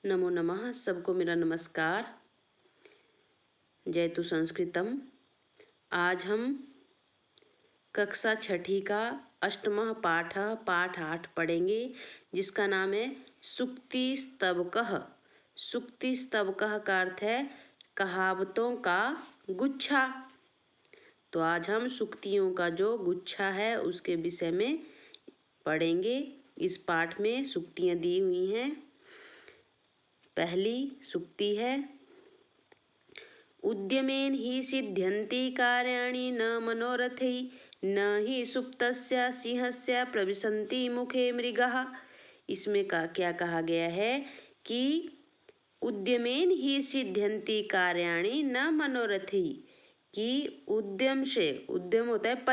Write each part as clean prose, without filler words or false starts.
नमो नमः। सबको मेरा नमस्कार। जयतु संस्कृतम। आज हम कक्षा छठी का अष्टमः पाठ 8 पढ़ेंगे, जिसका नाम है सूक्ति स्तवकः। सूक्ति स्तवकः का अर्थ है कहावतों का गुच्छा। तो आज हम सूक्तियों का जो गुच्छा है उसके विषय में पढ़ेंगे। इस पाठ में सूक्तियाँ दी हुई हैं। पहली सूक्ति है, उद्यमेन हि सिद्ध्यन्ति कार्याणि न मनोरथै न हि सुप्तस्य सिंहस्य प्रविशन्ति मुखे मृगः। इसमें क्या कहा गया है कि उद्यमेन ही सिद्ध्यन्ति कार्याणि न मनोरथै, कि उद्यम से, उद्यम होता है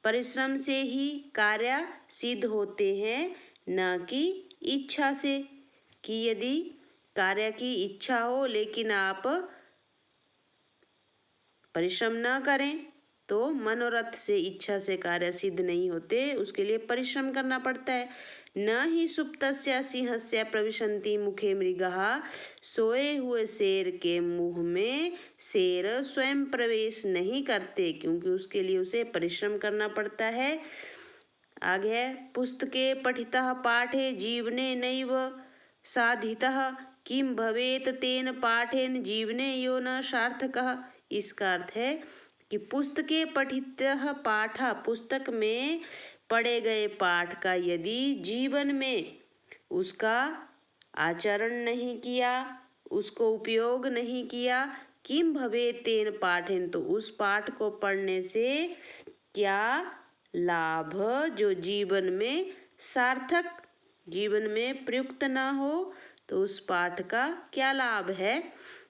परिश्रम से ही कार्य सिद्ध होते हैं, न कि इच्छा से। कि यदि कार्य की इच्छा हो लेकिन आप परिश्रम न करें तो मनोरथ से, इच्छा से कार्य सिद्ध नहीं होते, उसके लिए परिश्रम करना पड़ता है। न ही सुप्तस्य सिंहस्य प्रविशन्ति मुखे मृगः, सोए हुए शेर के मुंह में शेर स्वयं प्रवेश नहीं करते, क्योंकि उसके लिए उसे परिश्रम करना पड़ता है। आगे है, पुस्तके पठितः पाठे जीवने नैव साधितः किम भवेत तेन पाठेन जीवने यो न सार्थकः। इसका अर्थ है कि पुस्तके पठितः पाठ, पुस्तक में पढ़े गए पाठ का यदि जीवन में उसका आचरण नहीं किया, उसको उपयोग नहीं किया, किम भवेत तेन पाठेन, तो उस पाठ को पढ़ने से क्या लाभ, जो जीवन में सार्थक, जीवन में प्रयुक्त ना हो, तो उस पाठ का क्या लाभ है।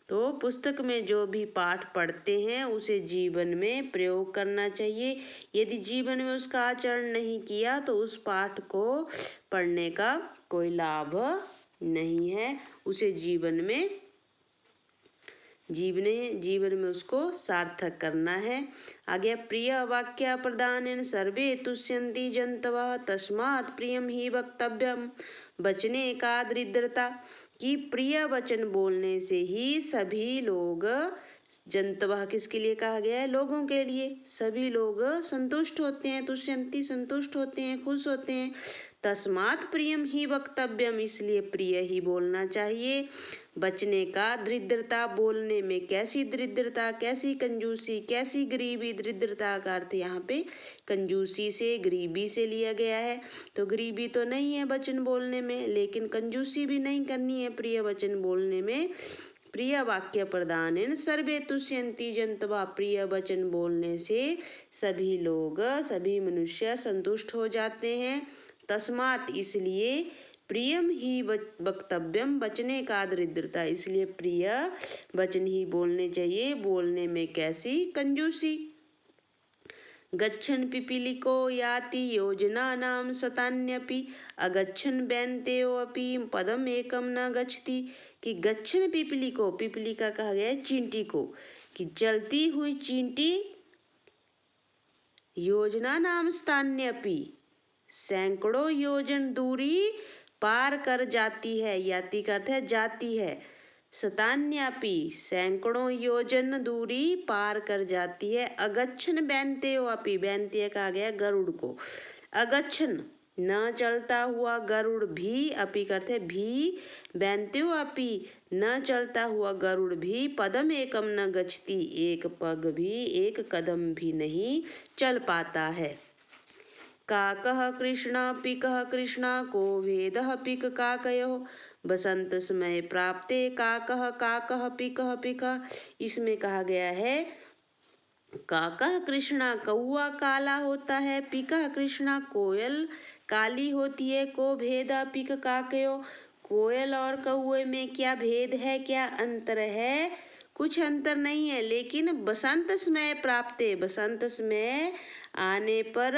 तो पुस्तक में जो भी पाठ पढ़ते हैं उसे जीवन में प्रयोग करना चाहिए। यदि जीवन में उसका आचरण नहीं किया तो उस पाठ को पढ़ने का कोई लाभ नहीं है। उसे जीवन में उसको सार्थक करना है। आगे, प्रिय वाक्य प्रदानेन सर्वे तुष्यन्ति जन्तवः तस्मात् प्रियम ही वक्तव्यम वचने का दृढ़ता, कि प्रिय वचन बोलने से ही सभी लोग, जन्तवः किसके लिए कहा गया है, लोगों के लिए, सभी लोग संतुष्ट होते हैं, तुष्यन्ति संतुष्ट होते हैं, खुश होते हैं। तस्मात् प्रियम ही वक्तव्यम, इसलिए प्रिय ही बोलना चाहिए। बचने का दृढ़ता, बोलने में कैसी दृढ़ता, कैसी कंजूसी, कैसी गरीबी। दृढ़ता का अर्थ यहाँ पे कंजूसी से, गरीबी से लिया गया है। तो गरीबी तो नहीं है वचन बोलने में, लेकिन कंजूसी भी नहीं करनी है प्रिय वचन बोलने में। प्रिय वाक्य प्रदानेन सर्वे तुष्यन्ति जन्तवः, प्रिय वचन बोलने से सभी लोग, सभी मनुष्य संतुष्ट हो जाते हैं। तस्मात्, इसलिए, प्रियम ही वक्तव्यम, बचने का दृढ़ता, इसलिए प्रिय वचन ही बोलने चाहिए। बोलने में कैसी कंजूसी। गच्छन् पिपीलिको याति योजनानां शतान्यपि अगच्छन् वैनतेयोऽपि पदम एकम न गच्छति, कि गच्छन् पिपीलिको, पिपीलिका कहा गया है चींटी को, कि चलती हुई चींटी योजनानां शतान्यपि, सैकड़ों योजन दूरी पार कर जाती है। याति का अर्थ है जाती है। शतान्यापि, सैकड़ों योजन दूरी पार कर जाती है। अगच्छन वैनतेयोऽपि, वैनतेय कहा गया गरुड़ को। अगच्छन, न चलता हुआ गरुड़ भी, अपि का अर्थ है भी, वैनतेयोऽपि, न चलता हुआ गरुड़ भी, पदम एकम न गच्छति, एक पग भी, एक कदम भी नहीं चल पाता है। काकः कृष्ण पिकः कृष्ण को भेदः पिक काकयोः बसंत समय प्राप्ते काकः काकः पिकः पिकः। इसमें कहा गया है काकः कृष्णा, कौआ काला होता है, पिकः कृष्णा, कोयल काली होती है, को भेदा पिक काकयो, कोयल और कौए में क्या भेद है, क्या अंतर है, कुछ अंतर नहीं है। लेकिन बसंत समय प्राप्ते, बसंत समय आने पर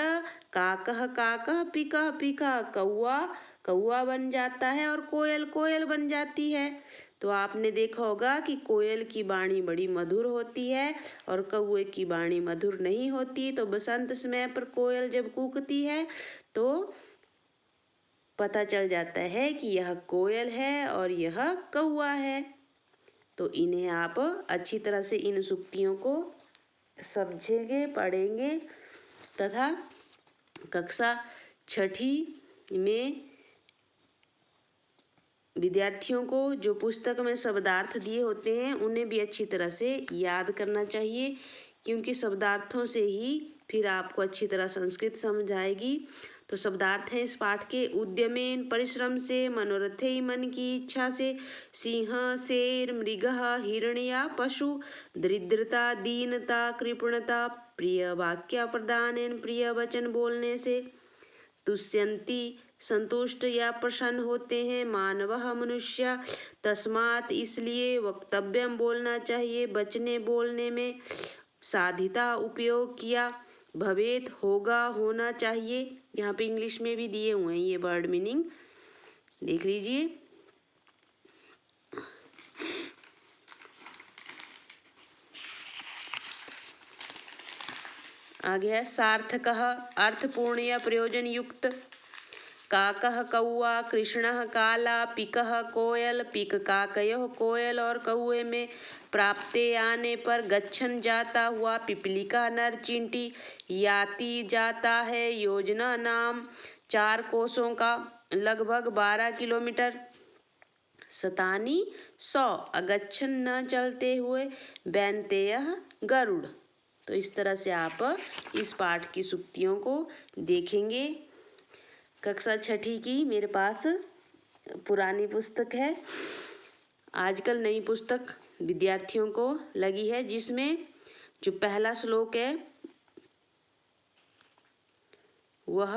काकः काकः पिकः पिकः, कौआ कौआ बन जाता है और कोयल कोयल बन जाती है। तो आपने देखा होगा कि कोयल की वाणी बड़ी मधुर होती है और कौए की वाणी मधुर नहीं होती। तो बसंत समय पर कोयल जब कूकती है तो पता चल जाता है कि यह कोयल है और यह कौवा है। तो इन्हें आप अच्छी तरह से इन सूक्तियों को समझेंगे, पढ़ेंगे तथा कक्षा 6ठी में विद्यार्थियों को जो पुस्तक में शब्दार्थ दिए होते हैं उन्हें भी अच्छी तरह से याद करना चाहिए, क्योंकि शब्दार्थों से ही फिर आपको अच्छी तरह संस्कृत समझ आएगी। तो शब्दार्थ है इस पाठ के: उद्यमेन, परिश्रम से, मनोरथे, मन की इच्छा से, सिंह, शेर, मृगः, हिरण्या, पशु, दरिद्रता, दीनता, कृपणता, प्रिय वाक्य प्रदानेन, प्रिय वचन बोलने से, तुष्यन्ति, संतुष्ट या प्रसन्न होते हैं, मानवः, मनुष्य, तस्मात्, इसलिए, वक्तव्यम, बोलना चाहिए, बचने बोलने में, साधिता, उपयोग किया, भवेत, होगा, होना चाहिए। यहाँ पे इंग्लिश में भी दिए हुए हैं ये वर्ड मीनिंग, देख लीजिए। आगे है सार्थकः, अर्थपूर्ण या प्रयोजन युक्त। काकः कौआ, कृष्णः काला, पिकः कोयल, पिक काकयोः कोयल और कौए में, प्राप्ते आने पर, गच्छन जाता हुआ, पिपलिका नर चींटी, याति जाता है, योजना नाम 4 कोसों का, लगभग 12 किलोमीटर, शतानी 100, अगच्छन न चलते हुए, बैंतेयः गरुड़। तो इस तरह से आप इस पाठ की सूक्तियों को देखेंगे। कक्षा 6ठी की मेरे पास पुरानी पुस्तक है, आजकल नई पुस्तक विद्यार्थियों को लगी है, जिसमें जो पहला श्लोक है वह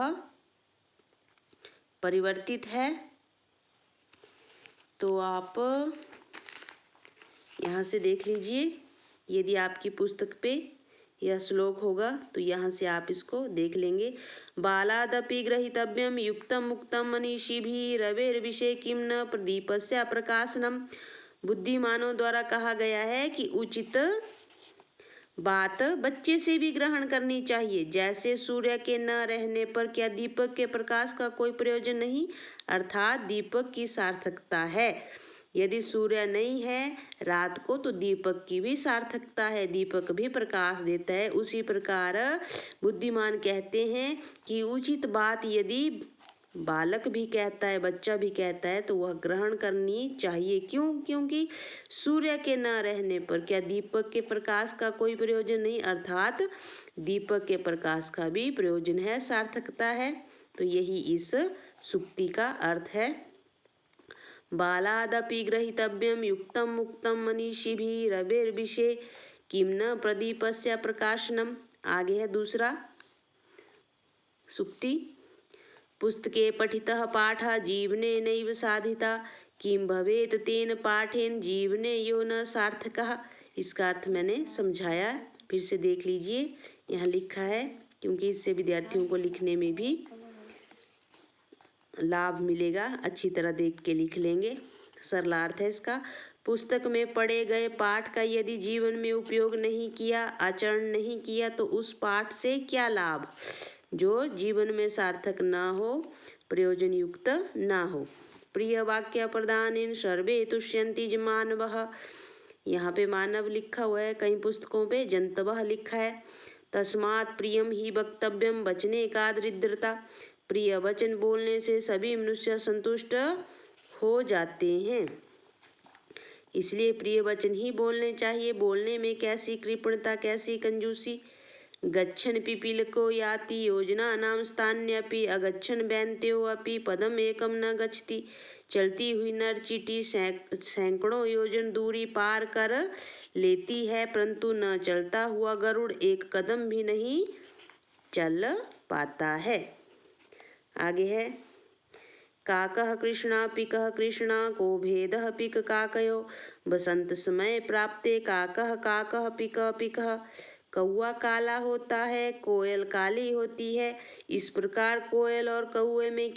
परिवर्तित है। तो आप यहाँ से देख लीजिए, यदि आपकी पुस्तक पे यह श्लोक होगा तो यहाँ से आप इसको देख लेंगे। बालादपि ग्रहीतव्यम युक्तम मुक्तम मनीषिभिः रवेर्विषये किं न प्रदीपस्य प्रकाशनम। बुद्धिमानों द्वारा कहा गया है कि उचित बात बच्चे से भी ग्रहण करनी चाहिए। जैसे सूर्य के न रहने पर क्या दीपक के प्रकाश का कोई प्रयोजन नहीं, अर्थात दीपक की सार्थकता है। यदि सूर्य नहीं है रात को तो दीपक की भी सार्थकता है, दीपक भी प्रकाश देता है। उसी प्रकार बुद्धिमान कहते हैं कि उचित बात यदि बालक भी कहता है, बच्चा भी कहता है, तो वह ग्रहण करनी चाहिए। क्यों? क्योंकि सूर्य के न रहने पर क्या दीपक के प्रकाश का कोई प्रयोजन नहीं, अर्थात दीपक के प्रकाश का भी प्रयोजन है, सार्थकता है। तो यही इस सूक्ति का अर्थ है। बालादपि ग्रहीतव्यम युक्तम मुक्तम मनीषिभिः रवेर्विषये किं न प्रदीपस्य प्रकाशनम। आगे है दूसरा सूक्ति: पुस्तके पठितः पाठः जीवने नैव साधिता, किं भवेत तेन पाठेन जीवने यो न सार्थकः। इसका अर्थ मैंने समझाया, फिर से देख लीजिए, यहाँ लिखा है, क्योंकि इससे विद्यार्थियों को लिखने में भी लाभ मिलेगा। अच्छी तरह देख के लिख लेंगे। सरलार्थ है इसका: पुस्तक में पढ़े गए पाठ का यदि जीवन में उपयोग नहीं किया, आचरण नहीं किया, तो उस पाठ से क्या लाभ जो जीवन में सार्थक ना हो, प्रयोजन युक्त ना हो। प्रिय वाक्य प्रदानेन सर्वे तुष्यन्ति मानवः। यहाँ पे मानव लिखा हुआ है, कई पुस्तकों पे जंतवः लिखा है। तस्मात् प्रियम ही वक्तव्यम, बचने का दरिद्रता, प्रिय वचन बोलने से सभी मनुष्य संतुष्ट हो जाते हैं, इसलिए प्रिय वचन ही बोलने चाहिए। बोलने में कैसी कृपणता, कैसी कंजूसी। गच्छन पिपीलिको याति योजना नाम स्थान्यपि, अगच्छन बैंत्यो अपि पदम एकम न गच्छति। चलती हुई नर चींटी सैकड़ों योजन दूरी पार कर लेती है, परंतु न चलता हुआ गरुड़ एक कदम भी नहीं चल पाता है। आगे है काकः कृष्णा, पिकः कृष्णा, को भेदः पिक काकयो, बसंत समय प्राप्ते काकः काकः पिकः पिकः। कौआ काला होता है, कोयल काली होती है। इस प्रकार कोयल और कौए में